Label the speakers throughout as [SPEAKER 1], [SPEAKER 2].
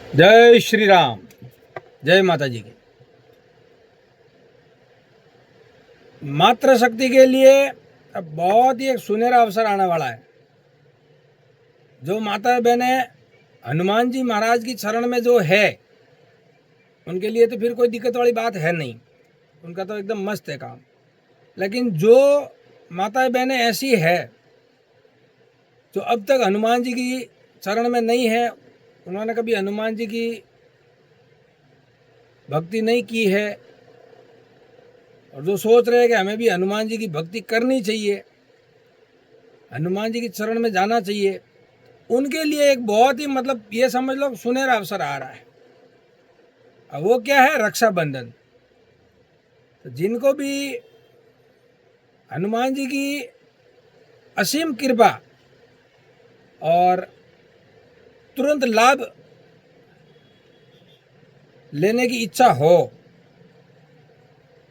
[SPEAKER 1] जय श्री राम। जय माता जी की। मातृशक्ति के लिए अब बहुत ही एक सुनहरा अवसर आने वाला है। जो माता बहनें हनुमान जी महाराज की शरण में जो है, उनके लिए तो फिर कोई दिक्कत वाली बात है नहीं, उनका तो एकदम मस्त है काम। लेकिन जो माता बहनें ऐसी है जो अब तक हनुमान जी की शरण में नहीं है, उन्होंने कभी हनुमान जी की भक्ति नहीं की है, और जो सोच रहे हैं कि हमें भी हनुमान जी की भक्ति करनी चाहिए, हनुमान जी की शरण में जाना चाहिए, उनके लिए एक बहुत ही ये समझ लो सुनहरा अवसर आ रहा है। अब वो क्या है? रक्षाबंधन। तो जिनको भी हनुमान जी की असीम कृपा और तुरंत लाभ लेने की इच्छा हो,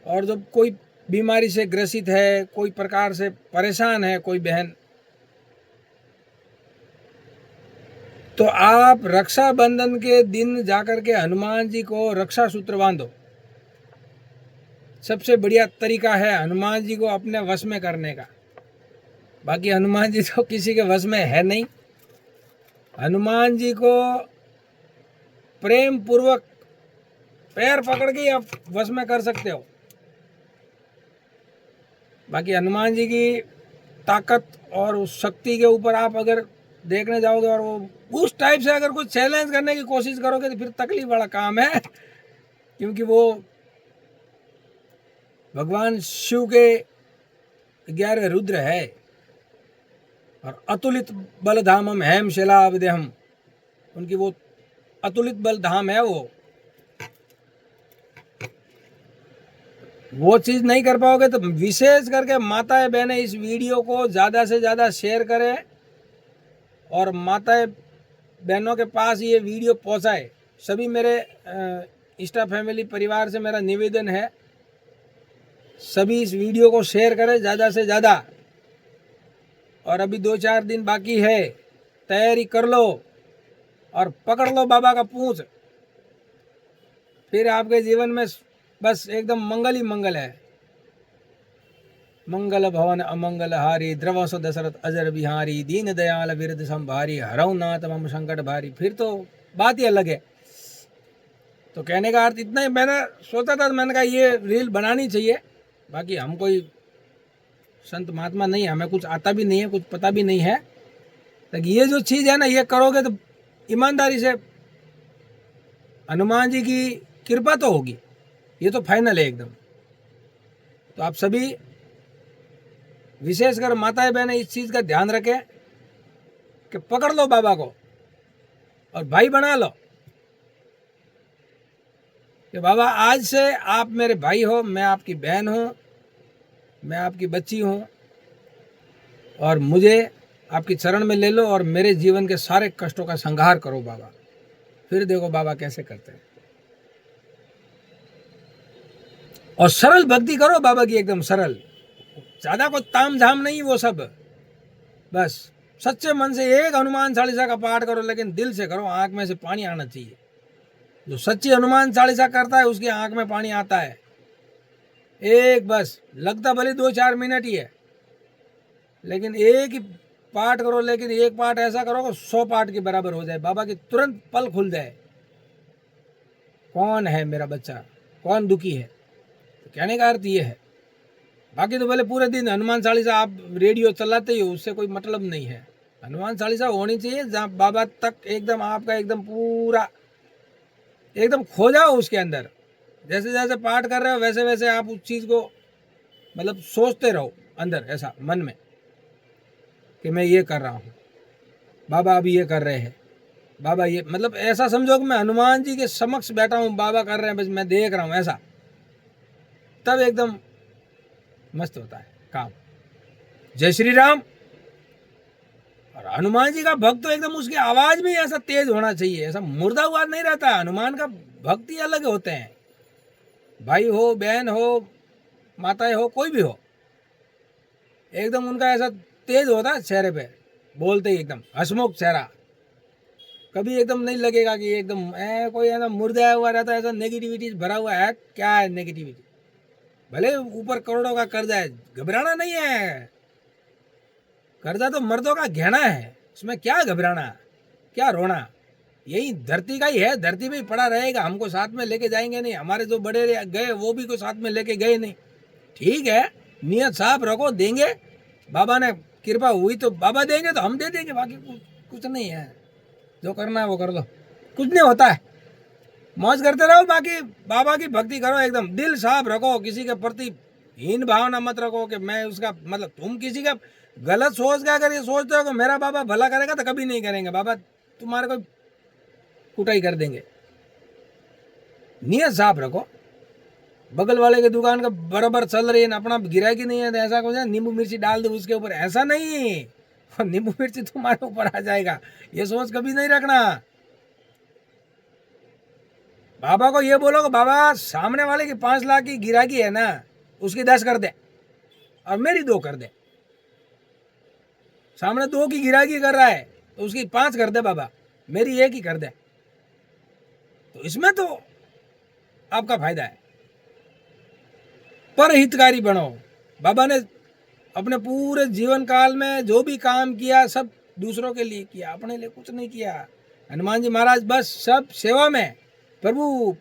[SPEAKER 1] और जब कोई बीमारी से ग्रसित है, कोई प्रकार से परेशान है कोई बहन, तो आप रक्षाबंधन के दिन जाकर के हनुमान जी को रक्षा सूत्र बांधो। सबसे बढ़िया तरीका है हनुमान जी को अपने वश में करने का। बाकी हनुमान जी तो किसी के वश में है नहीं। हनुमान जी को प्रेम पूर्वक पैर पकड़ के आप वश में कर सकते हो। बाकी हनुमान जी की ताकत और उस शक्ति के ऊपर आप अगर देखने जाओगे और वो उस टाइप से अगर कुछ चैलेंज करने की कोशिश करोगे तो फिर तकलीफ वाला काम है, क्योंकि वो भगवान शिव के 11वें रुद्र है, और अतुलित बल धामम हेम शिलावदेहम, उनकी वो अतुलित बल धाम है। वो चीज़ नहीं कर पाओगे तो विशेष करके माताएं बहनें इस वीडियो को ज़्यादा से ज़्यादा शेयर करें, और माताएं बहनों के पास ये वीडियो पहुंचाए। सभी मेरे इंस्टा फैमिली परिवार से मेरा निवेदन है, सभी इस वीडियो को शेयर करें ज़्यादा से ज़्यादा। और अभी 2-4 दिन बाकी है, तैयारी कर लो और पकड़ लो बाबा का पूंछ। फिर आपके जीवन में बस एकदम मंगल ही मंगल है। मंगल भवन अमंगल हारी, द्रवस दशरथ अजर बिहारी, दीन दयाल विरद संभारी, हरऊ नाथ मम संकट भारी। फिर तो बात ही अलग है। तो कहने का अर्थ इतना ही, मैंने सोचा था, मैंने कहा ये रील बनानी चाहिए। बाकी हम कोई संत महात्मा नहीं है, हमें कुछ आता भी नहीं है, कुछ पता भी नहीं है। लेकिन ये जो चीज़ है ना, ये करोगे तो ईमानदारी से हनुमान जी की कृपा तो होगी, ये तो फाइनल है एकदम। तो आप सभी विशेषकर माताएं बहनें इस चीज़ का ध्यान रखें कि पकड़ लो बाबा को और भाई बना लो कि बाबा आज से आप मेरे भाई हो, मैं आपकी बहन हूँ, मैं आपकी बच्ची हूँ, और मुझे आपकी चरण में ले लो और मेरे जीवन के सारे कष्टों का संहार करो बाबा। फिर देखो बाबा कैसे करते हैं। और सरल भक्ति करो बाबा की, एकदम सरल, ज़्यादा कोई ताम झाम नहीं वो सब। बस सच्चे मन से एक हनुमान चालीसा का पाठ करो, लेकिन दिल से करो, आंख में से पानी आना चाहिए। जो सच्ची हनुमान चालीसा करता है उसकी आंख में पानी आता है। एक बस लगता भले 2-4 मिनट ही है, लेकिन एक ही पाठ करो, लेकिन एक पाठ ऐसा करो कि 100 पाठ के बराबर हो जाए। बाबा की तुरंत पल खुल जाए, कौन है मेरा बच्चा, कौन दुखी है। तो कहने का अर्थ ये है। बाकी तो भले पूरे दिन हनुमान चालीसा आप रेडियो चलाते ही हो, उससे कोई मतलब नहीं है। हनुमान चालीसा होनी चाहिए जहाँ बाबा तक एकदम आपका एकदम पूरा एकदम खो जाओ उसके अंदर। जैसे जैसे पाठ कर रहे हो वैसे वैसे आप उस चीज़ को सोचते रहो अंदर, ऐसा मन में कि मैं ये कर रहा हूँ, बाबा अभी ये कर रहे हैं, बाबा ये, ऐसा समझो कि मैं हनुमान जी के समक्ष बैठा हूँ, बाबा कर रहे हैं, बस मैं देख रहा हूँ, ऐसा। तब एकदम मस्त होता है काम। जय श्री राम। और हनुमान जी का भक्त तो एकदम उसकी आवाज में ऐसा तेज होना चाहिए, ऐसा मुर्दा हुआ नहीं रहता। हनुमान का भक्ति अलग होते हैं। भाई हो, बहन हो, माताएं हो, कोई भी हो, एकदम उनका ऐसा तेज होता है चेहरे पे, बोलते ही एकदम हंसमुख चेहरा, कभी एकदम नहीं लगेगा कि एकदम कोई ऐसा मुर्दा हुआ रहता है, ऐसा नेगेटिविटी भरा हुआ है। क्या है नेगेटिविटी? भले ऊपर करोड़ों का कर्जा है, घबराना नहीं है। कर्जा तो मर्दों का गहना है, उसमें क्या घबराना, क्या रोना। यही धरती का ही है, धरती में ही पड़ा रहेगा, हमको साथ में लेके जाएंगे नहीं। हमारे जो बड़े गए वो भी कोई साथ में लेके गए नहीं। ठीक है, नियत साफ रखो, देंगे। बाबा ने कृपा हुई तो बाबा देंगे, तो हम दे देंगे। बाकी कुछ नहीं है, जो करना है वो कर लो, कुछ नहीं होता है। मौज करते रहो, बाकी बाबा की भक्ति करो, एकदम दिल साफ रखो, किसी के प्रति हीन भावना मत रखो कि मैं उसका मतलब। तुम किसी का गलत सोच के अगर ये सोचते हो कि मेरा बाबा भला करेगा, तो कभी नहीं करेंगे। बाबा तुम्हारे को कुटाई कर देंगे। नियत साफ रखो। बगल वाले की दुकान का बराबर चल रही है, अपना गिराकी नहीं है, तो ऐसा कुछ नींबू मिर्ची डाल दो उसके ऊपर, ऐसा नहीं। नींबू मिर्ची तुम्हारे ऊपर आ जाएगा, ये सोच कभी नहीं रखना। बाबा को ये बोलो कि बाबा सामने वाले की 5 लाख की गिराकी है ना, उसकी 10 कर दे और मेरी 2 कर दे। सामने 2 की गिराकी कर रहा है तो उसकी 5 कर दे बाबा, मेरी 1 ही कर दे। तो इसमें तो आपका फायदा है। पर हितकारी बनो। बाबा ने अपने पूरे जीवन काल में जो भी काम किया सब दूसरों के लिए किया, अपने लिए कुछ नहीं किया। हनुमान जी महाराज बस सब सेवा में। प्रभु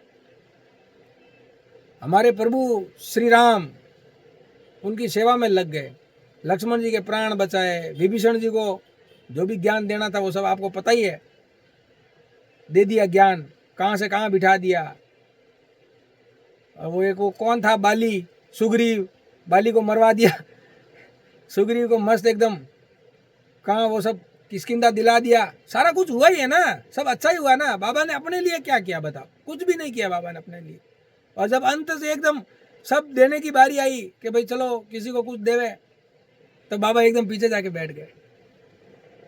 [SPEAKER 1] हमारे प्रभु श्री राम उनकी सेवा में लग गए, लक्ष्मण जी के प्राण बचाए, विभीषण जी को जो भी ज्ञान देना था वो सब आपको पता ही है, दे दिया ज्ञान, कहाँ से कहाँ बिठा दिया। और वो एक वो कौन था, बाली, सुग्रीव, बाली को मरवा दिया। सुग्रीव को मस्त एकदम कहाँ वो सब किसकिंदा दिला दिया। सारा कुछ हुआ ही है ना, सब अच्छा ही हुआ ना। बाबा ने अपने लिए क्या किया बताओ? कुछ भी नहीं किया बाबा ने अपने लिए। और जब अंत से एकदम सब देने की बारी आई कि भाई चलो किसी को कुछ देवे, तो बाबा एकदम पीछे जाके बैठ गए।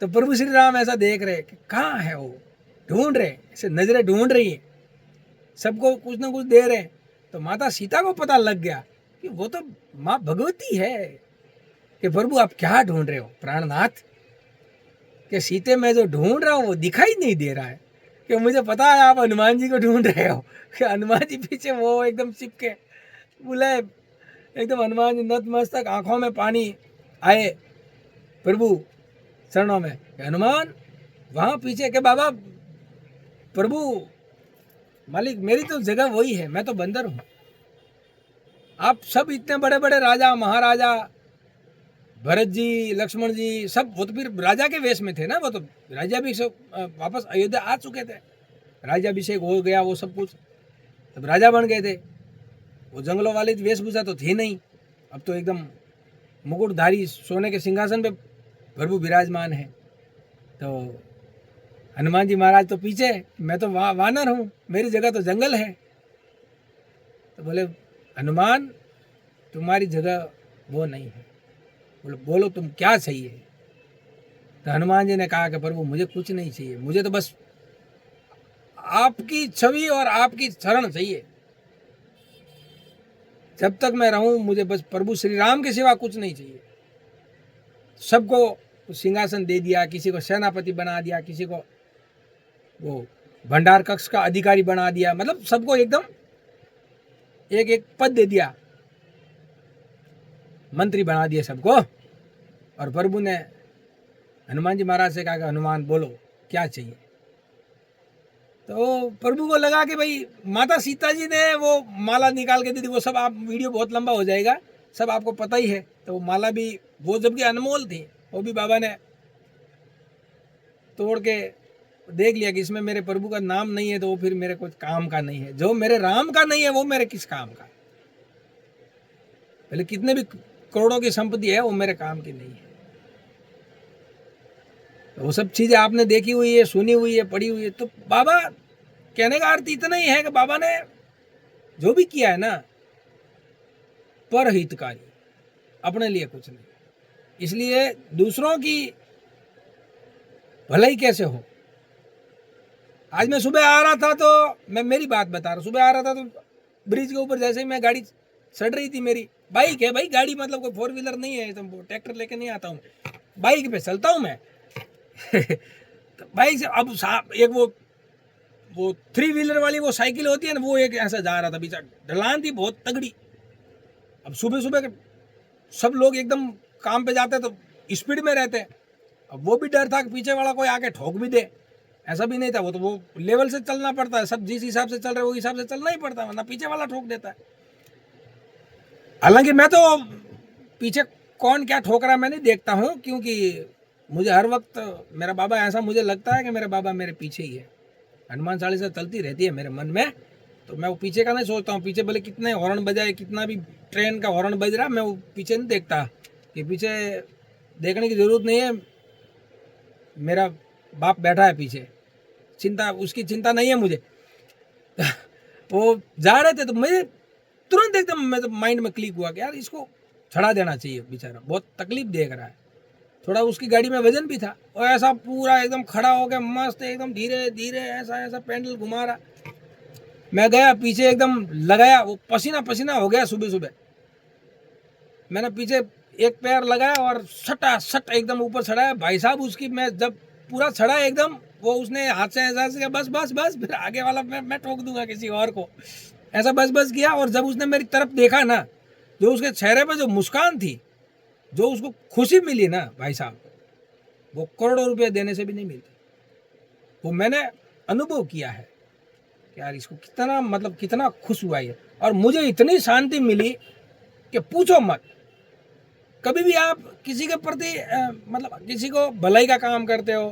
[SPEAKER 1] तो प्रभु श्री राम ऐसा देख रहे कि कहाँ है वो, ढूंढ रहे, ऐसे नजरें ढूंढ रही है, सबको कुछ ना कुछ दे रहे। तो माता सीता को पता लग गया कि वो तो माँ भगवती है, कि प्रभु आप क्या ढूंढ रहे हो प्राणनाथ, कि सीते में जो ढूंढ रहा हूँ वो दिखाई नहीं दे रहा है, कि मुझे पता है आप हनुमान जी को ढूंढ रहे हो। कि हनुमान जी पीछे वो एकदम चिपके बोले, एकदम हनुमान जी नतमस्तक, आंखों में पानी आए प्रभु चरणों में। हनुमान वहाँ पीछे के बाबा प्रभु मालिक मेरी तो जगह वही है, मैं तो बंदर हूँ। आप सब इतने बड़े बड़े राजा महाराजा, भरत जी, लक्ष्मण जी, सब वो तो फिर राजा के वेश में थे ना, वो तो राज्याभिषेक वापस अयोध्या आ चुके थे, राज्याभिषेक हो गया, वो सब कुछ तब राजा बन गए थे। वो जंगलों वाली वेशभूषा तो थी नहीं, अब तो एकदम मुकुटधारी सोने के सिंहासन पे प्रभु विराजमान है। तो हनुमान जी महाराज तो पीछे, मैं तो वानर हूँ, मेरी जगह तो जंगल है। तो बोले हनुमान तुम्हारी जगह वो नहीं है, बोले बोलो तुम क्या चाहिए। तो हनुमान जी ने कहा कि प्रभु मुझे कुछ नहीं चाहिए, मुझे तो बस आपकी छवि और आपकी शरण चाहिए। जब तक मैं रहूं मुझे बस प्रभु श्री राम के सिवा कुछ नहीं चाहिए। सबको सिंहासन दे दिया, किसी को सेनापति बना दिया, किसी को वो भंडार कक्ष का अधिकारी बना दिया, मतलब सबको एकदम एक एक पद दे दिया, मंत्री बना दिए सबको। और प्रभु ने हनुमान जी महाराज से कहा कि हनुमान बोलो क्या चाहिए। तो प्रभु को लगा कि भाई माता सीता जी ने वो माला निकाल के दी थी, वो सब आप वीडियो बहुत लंबा हो जाएगा, सब आपको पता ही है। तो वो माला भी वो जबकि अनमोल थी, वो भी बाबा ने तोड़ के देख लिया कि इसमें मेरे प्रभु का नाम नहीं है, तो वो फिर मेरे कुछ काम का नहीं है। जो मेरे राम का नहीं है वो मेरे किस काम का। पहले कितने भी करोड़ों की संपत्ति है वो मेरे काम की नहीं है। तो वो सब चीजें आपने देखी हुई है, सुनी हुई है, पढ़ी हुई है। तो बाबा कहने का अर्थ इतना ही है कि बाबा ने जो भी किया है ना, परहितकारी, अपने लिए कुछ नहीं। इसलिए दूसरों की भलाई कैसे हो। आज मैं सुबह आ रहा था, तो मैं मेरी बात बता रहा हूँ, सुबह आ रहा था तो ब्रिज के ऊपर जैसे ही मैं गाड़ी चढ़ रही थी, मेरी बाइक है भाई, गाड़ी मतलब कोई 4 व्हीलर नहीं है, तो ट्रैक्टर लेके नहीं आता हूँ, बाइक पे चलता हूँ मैं। तो भाई अब एक वो 3 व्हीलर वाली वो साइकिल होती है ना, वो एक ऐसा जा रहा था, पीछे ढलान थी बहुत तगड़ी। अब सुबह सुबह सब लोग एकदम काम पे जाते तो स्पीड में रहते, अब वो भी डर था कि पीछे वाला कोई आके ठोक भी दे, ऐसा भी नहीं था। वो तो वो लेवल से चलना पड़ता है, सब जिस हिसाब से चल रहे वो हिसाब से चलना ही पड़ता है, वरना पीछे वाला ठोक देता है। हालांकि मैं तो पीछे कौन क्या ठोक रहा मैं नहीं देखता हूँ, क्योंकि मुझे हर वक्त मेरा बाबा, ऐसा मुझे लगता है कि मेरा बाबा मेरे पीछे ही है। हनुमान चालीसा चलती रहती है मेरे मन में, तो मैं वो पीछे का नहीं सोचता हूँ। पीछे भले कितने हॉर्न बजाए, कितना भी ट्रेन का हॉर्न बज रहा, मैं वो पीछे नहीं देखता, कि पीछे देखने की ज़रूरत नहीं है, मेरा बाप बैठा है पीछे, चिंता उसकी चिंता नहीं है मुझे। वो जा रहे थे तो मुझे तुरंत एकदम मैं तो माइंड में क्लिक हुआ कि यार इसको छड़ा देना चाहिए, बेचारा बहुत तकलीफ देख रहा है। थोड़ा उसकी गाड़ी में वजन भी था, और ऐसा पूरा एकदम खड़ा हो गया मस्त, एकदम धीरे धीरे ऐसा ऐसा पेंडल घुमा रहा। मैं गया पीछे एकदम लगाया, वो पसीना पसीना हो गया सुबह सुबह। मैंने पीछे एक पैर लगाया और सटा सट एकदम ऊपर चढ़ाया। भाई साहब उसकी मैं जब पूरा चढ़ा एकदम, वो उसने हाथ से ऐसा किया, बस बस बस, फिर आगे वाला मैं ठोक दूंगा किसी और को, ऐसा बस बस किया। और जब उसने मेरी तरफ देखा ना, जो उसके चेहरे पे जो मुस्कान थी, जो उसको खुशी मिली ना भाई साहब, वो करोड़ों रुपये देने से भी नहीं मिलती। वो मैंने अनुभव किया है कि यार इसको कितना मतलब कितना खुश हुआ ये, और मुझे इतनी शांति मिली कि पूछो मत। कभी भी आप किसी के प्रति मतलब किसी को भलाई का काम करते हो,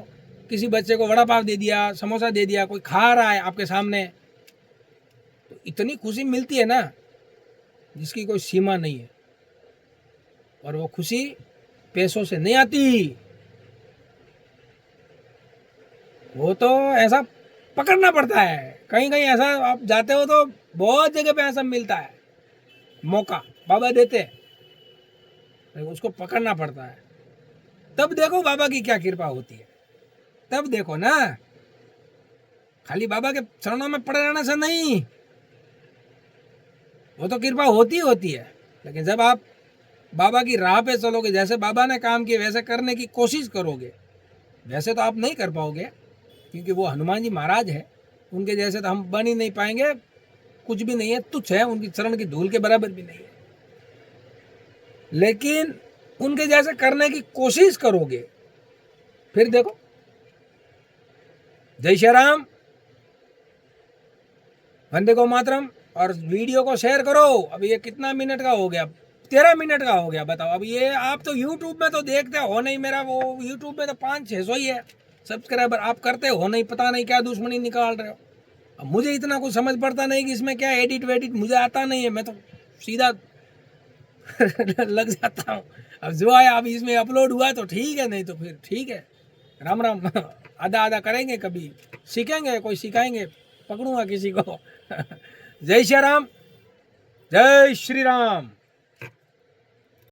[SPEAKER 1] किसी बच्चे को वड़ा पाव दे दिया, समोसा दे दिया, कोई खा रहा है आपके सामने, तो इतनी खुशी मिलती है ना जिसकी कोई सीमा नहीं है। और वो खुशी पैसों से नहीं आती, वो तो ऐसा पकड़ना पड़ता है। कहीं कहीं ऐसा आप जाते हो तो बहुत जगह पे ऐसा मिलता है मौका, बाबा देते हैं, उसको पकड़ना पड़ता है। तब देखो बाबा की क्या कृपा होती है, तब देखो ना। खाली बाबा के चरणों में पड़े रहने से नहीं, वो तो कृपा होती है, लेकिन जब आप बाबा की राह पे चलोगे, जैसे बाबा ने काम किए वैसे करने की कोशिश करोगे, वैसे तो आप नहीं कर पाओगे, क्योंकि वो हनुमान जी महाराज है, उनके जैसे तो हम बन ही नहीं पाएंगे। कुछ भी नहीं है, तुच्छ है, उनकी चरण की धूल के बराबर भी नहीं है। लेकिन उनके जैसे करने की कोशिश करोगे, फिर देखो। जय श्री राम, वंदे गो मातरम। और वीडियो को शेयर करो। अब ये कितना मिनट का हो गया? 13 मिनट का हो गया, बताओ। अब ये आप तो यूट्यूब में तो देखते हो नहीं, मेरा वो यूट्यूब में तो 500-600 ही है सब्सक्राइबर, आप करते हो नहीं, पता नहीं क्या दुश्मनी निकाल रहे हो। अब मुझे इतना कुछ समझ पड़ता नहीं कि इसमें क्या एडिट वेडिट, मुझे आता नहीं है, मैं तो सीधा लग जाता हूँ। अब जो आया, अब इसमें अपलोड हुआ तो ठीक है, नहीं तो फिर ठीक है। राम राम। आधा आधा करेंगे, कभी सीखेंगे, कोई सिखाएंगे, पकड़ूंगा किसी को। जय श्री राम, जय श्री राम।